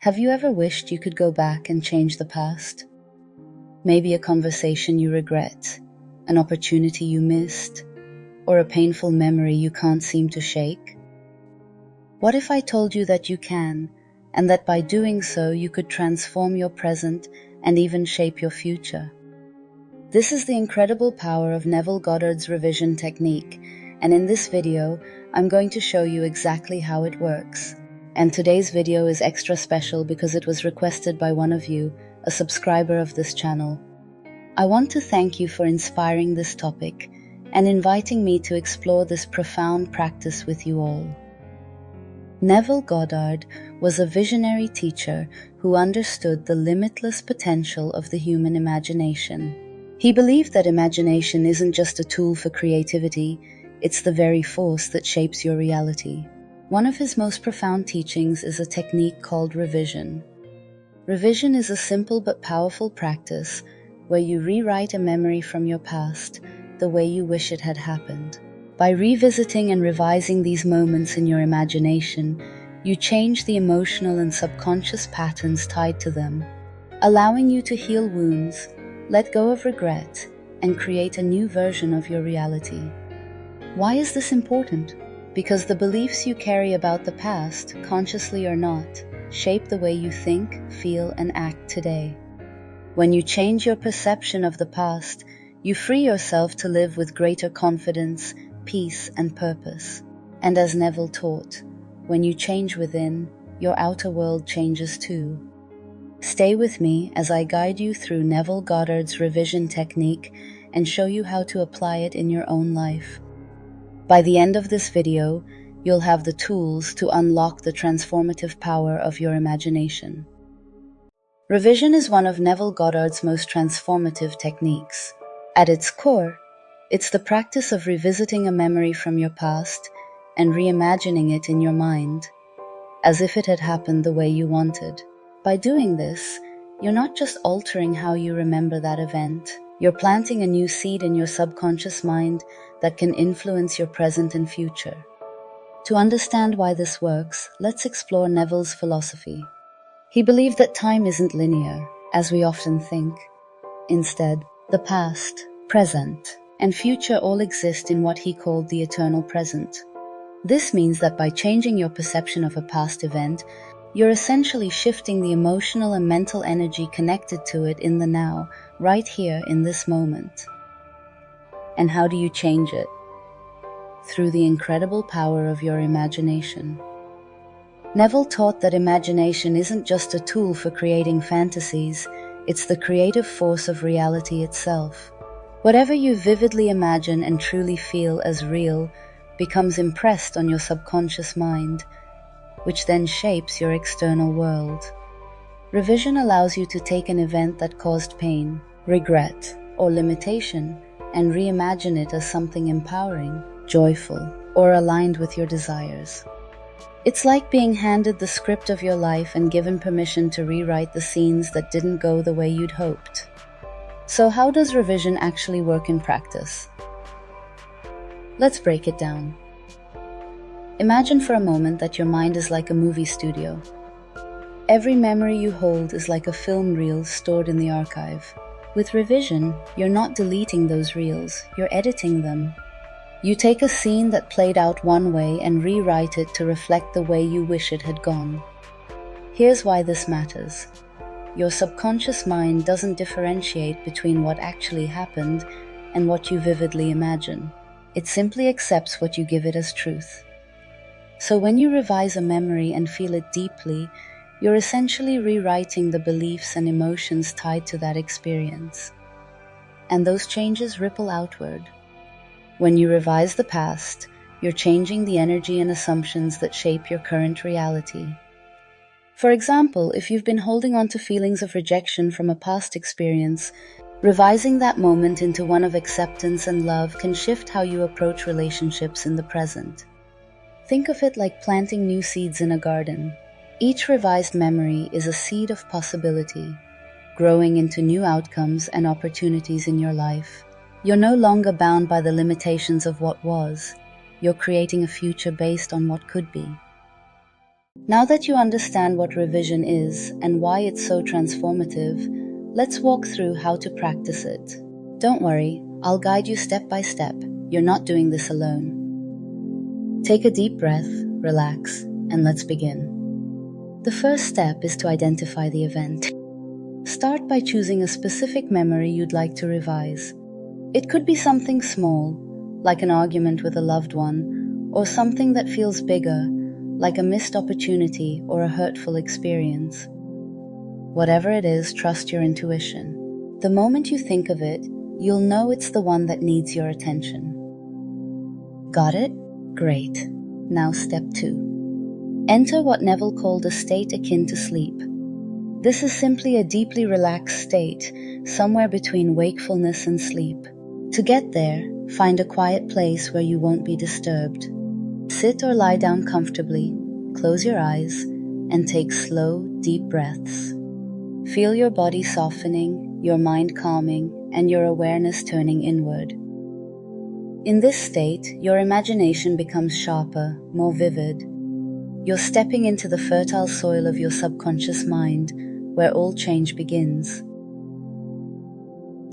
Have you ever wished you could go back and change the past? Maybe a conversation you regret, an opportunity you missed, or a painful memory you can't seem to shake? What if I told you that you can, and that by doing so you could transform your present and even shape your future? This is the incredible power of Neville Goddard's revision technique, and in this video, I'm going to show you exactly how it works. And today's video is extra special because it was requested by one of you, a subscriber of this channel. I want to thank you for inspiring this topic and inviting me to explore this profound practice with you all. Neville Goddard was a visionary teacher who understood the limitless potential of the human imagination. He believed that imagination isn't just a tool for creativity, it's the very force that shapes your reality. One of his most profound teachings is a technique called revision. Revision is a simple but powerful practice where you rewrite a memory from your past the way you wish it had happened. By revisiting and revising these moments in your imagination, you change the emotional and subconscious patterns tied to them, allowing you to heal wounds, let go of regret, and create a new version of your reality. Why is this important? Because the beliefs you carry about the past, consciously or not, shape the way you think, feel, and act today. When you change your perception of the past, you free yourself to live with greater confidence, peace, and purpose. And as Neville taught, when you change within, your outer world changes too. Stay with me as I guide you through Neville Goddard's revision technique and show you how to apply it in your own life. By the end of this video, you'll have the tools to unlock the transformative power of your imagination. Revision is one of Neville Goddard's most transformative techniques. At its core, it's the practice of revisiting a memory from your past and reimagining it in your mind, as if it had happened the way you wanted. By doing this, you're not just altering how you remember that event, you're planting a new seed in your subconscious mind that can influence your present and future. To understand why this works, let's explore Neville's philosophy. He believed that time isn't linear, as we often think. Instead, the past, present, and future all exist in what he called the eternal present. This means that by changing your perception of a past event, you're essentially shifting the emotional and mental energy connected to it in the now, right here in this moment. And how do you change it? Through the incredible power of your imagination. Neville taught that imagination isn't just a tool for creating fantasies, it's the creative force of reality itself. Whatever you vividly imagine and truly feel as real becomes impressed on your subconscious mind, which then shapes your external world. Revision allows you to take an event that caused pain, regret, or limitation and reimagine it as something empowering, joyful, or aligned with your desires. It's like being handed the script of your life and given permission to rewrite the scenes that didn't go the way you'd hoped. So how does revision actually work in practice? Let's break it down. Imagine for a moment that your mind is like a movie studio. Every memory you hold is like a film reel stored in the archive. With revision, you're not deleting those reels, you're editing them. You take a scene that played out one way and rewrite it to reflect the way you wish it had gone. Here's why this matters. Your subconscious mind doesn't differentiate between what actually happened and what you vividly imagine. It simply accepts what you give it as truth. So when you revise a memory and feel it deeply, you're essentially rewriting the beliefs and emotions tied to that experience. And those changes ripple outward. When you revise the past, you're changing the energy and assumptions that shape your current reality. For example, if you've been holding on to feelings of rejection from a past experience, revising that moment into one of acceptance and love can shift how you approach relationships in the present. Think of it like planting new seeds in a garden. Each revised memory is a seed of possibility, growing into new outcomes and opportunities in your life. You're no longer bound by the limitations of what was. You're creating a future based on what could be. Now that you understand what revision is and why it's so transformative, let's walk through how to practice it. Don't worry, I'll guide you step by step. You're not doing this alone. Take a deep breath, relax, and let's begin. The first step is to identify the event. Start by choosing a specific memory you'd like to revise. It could be something small, like an argument with a loved one, or something that feels bigger, like a missed opportunity or a hurtful experience. Whatever it is, trust your intuition. The moment you think of it, you'll know it's the one that needs your attention. Got it? Great. Now step 2. Enter what Neville called a state akin to sleep. This is simply a deeply relaxed state, somewhere between wakefulness and sleep. To get there, find a quiet place where you won't be disturbed. Sit or lie down comfortably, close your eyes, and take slow, deep breaths. Feel your body softening, your mind calming, and your awareness turning inward. In this state, your imagination becomes sharper, more vivid. You're stepping into the fertile soil of your subconscious mind, where all change begins.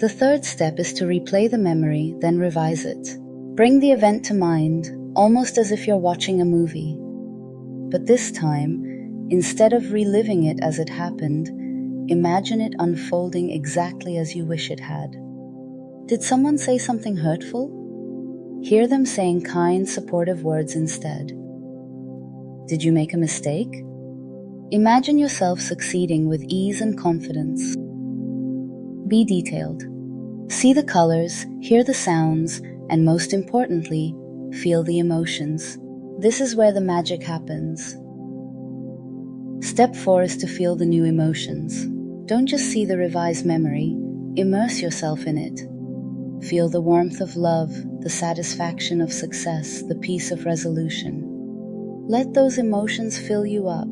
The third step is to replay the memory, then revise it. Bring the event to mind, almost as if you're watching a movie. But this time, instead of reliving it as it happened, imagine it unfolding exactly as you wish it had. Did someone say something hurtful? Hear them saying kind, supportive words instead. Did you make a mistake? Imagine yourself succeeding with ease and confidence. Be detailed. See the colors, hear the sounds, and most importantly, feel the emotions. This is where the magic happens. Step 4 is to feel the new emotions. Don't just see the revised memory, immerse yourself in it. Feel the warmth of love, the satisfaction of success, the peace of resolution. Let those emotions fill you up,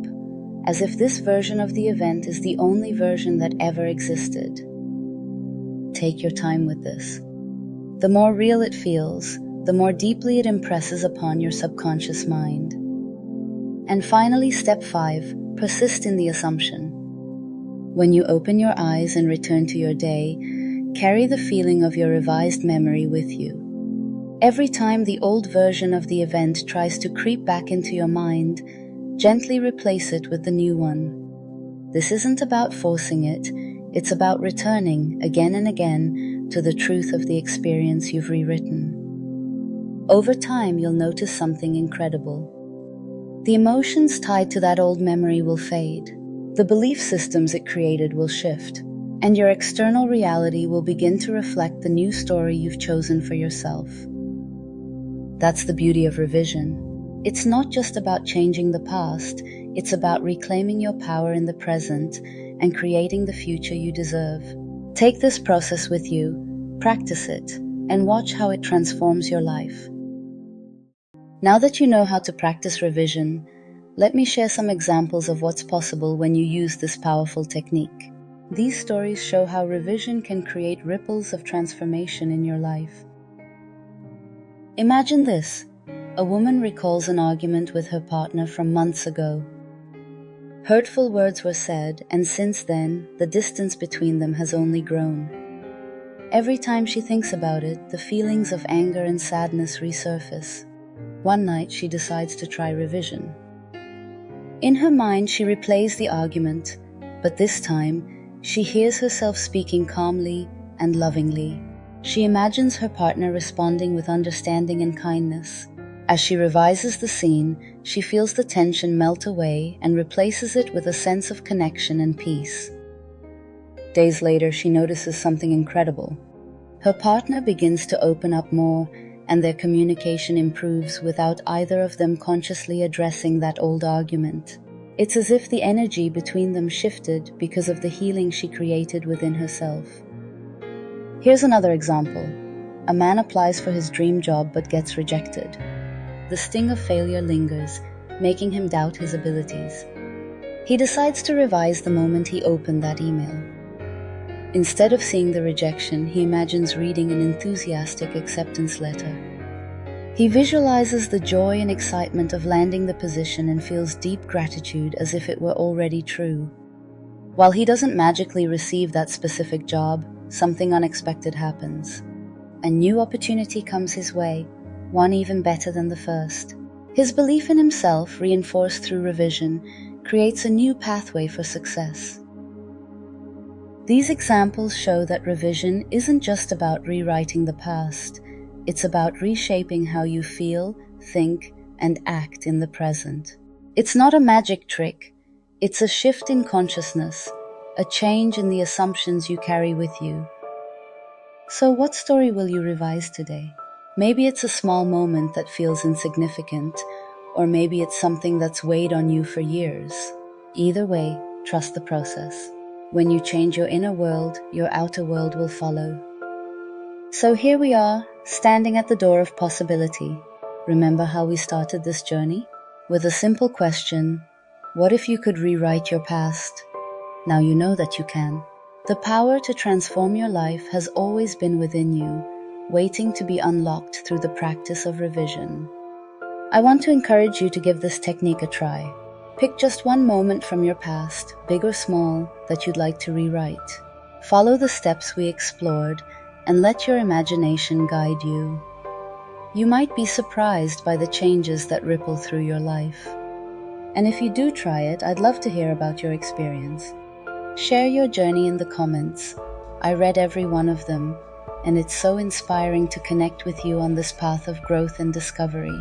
as if this version of the event is the only version that ever existed. Take your time with this. The more real it feels, the more deeply it impresses upon your subconscious mind. And finally, step 5, persist in the assumption. When you open your eyes and return to your day, carry the feeling of your revised memory with you. Every time the old version of the event tries to creep back into your mind, gently replace it with the new one. This isn't about forcing it, it's about returning again and again to the truth of the experience you've rewritten. Over time, you'll notice something incredible. The emotions tied to that old memory will fade. The belief systems it created will shift, and your external reality will begin to reflect the new story you've chosen for yourself. That's the beauty of revision. It's not just about changing the past, it's about reclaiming your power in the present and creating the future you deserve. Take this process with you, practice it, and watch how it transforms your life. Now that you know how to practice revision, let me share some examples of what's possible when you use this powerful technique. These stories show how revision can create ripples of transformation in your life. Imagine this. A woman recalls an argument with her partner from months ago. Hurtful words were said, and since then, the distance between them has only grown. Every time she thinks about it, the feelings of anger and sadness resurface. One night, she decides to try revision. In her mind, she replays the argument, but this time, she hears herself speaking calmly and lovingly. She imagines her partner responding with understanding and kindness. As she revises the scene, she feels the tension melt away and replaces it with a sense of connection and peace. Days later, she notices something incredible. Her partner begins to open up more, and their communication improves without either of them consciously addressing that old argument. It's as if the energy between them shifted because of the healing she created within herself. Here's another example. A man applies for his dream job but gets rejected. The sting of failure lingers, making him doubt his abilities. He decides to revise the moment he opened that email. Instead of seeing the rejection, he imagines reading an enthusiastic acceptance letter. He visualizes the joy and excitement of landing the position and feels deep gratitude as if it were already true. While he doesn't magically receive that specific job, something unexpected happens. A new opportunity comes his way, one even better than the first. His belief in himself, reinforced through revision, creates a new pathway for success. These examples show that revision isn't just about rewriting the past, it's about reshaping how you feel, think, and act in the present. It's not a magic trick, it's a shift in consciousness, a change in the assumptions you carry with you. So what story will you revise today? Maybe it's a small moment that feels insignificant, or maybe it's something that's weighed on you for years. Either way, trust the process. When you change your inner world, your outer world will follow. So here we are, standing at the door of possibility. Remember how we started this journey? With a simple question, what if you could rewrite your past? Now you know that you can. The power to transform your life has always been within you, waiting to be unlocked through the practice of revision. I want to encourage you to give this technique a try. Pick just one moment from your past, big or small, that you'd like to rewrite. Follow the steps we explored and let your imagination guide you. You might be surprised by the changes that ripple through your life. And if you do try it, I'd love to hear about your experience. Share your journey in the comments. I read every one of them, and it's so inspiring to connect with you on this path of growth and discovery.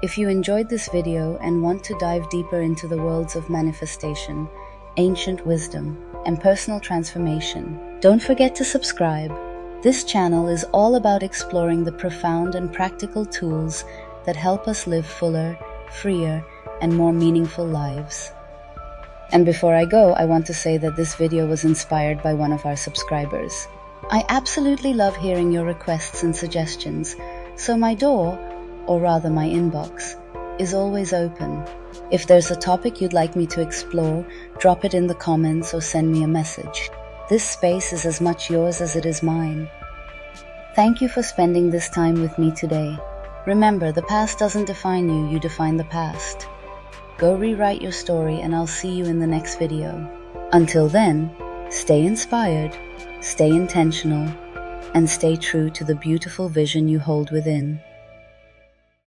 If you enjoyed this video and want to dive deeper into the worlds of manifestation, ancient wisdom, and personal transformation, don't forget to subscribe. This channel is all about exploring the profound and practical tools that help us live fuller, freer, and more meaningful lives. And before I go, I want to say that this video was inspired by one of our subscribers. I absolutely love hearing your requests and suggestions, so my door, or rather my inbox, is always open. If there's a topic you'd like me to explore, drop it in the comments or send me a message. This space is as much yours as it is mine. Thank you for spending this time with me today. Remember, the past doesn't define you, you define the past. Go rewrite your story and I'll see you in the next video. Until then, stay inspired, stay intentional, and stay true to the beautiful vision you hold within.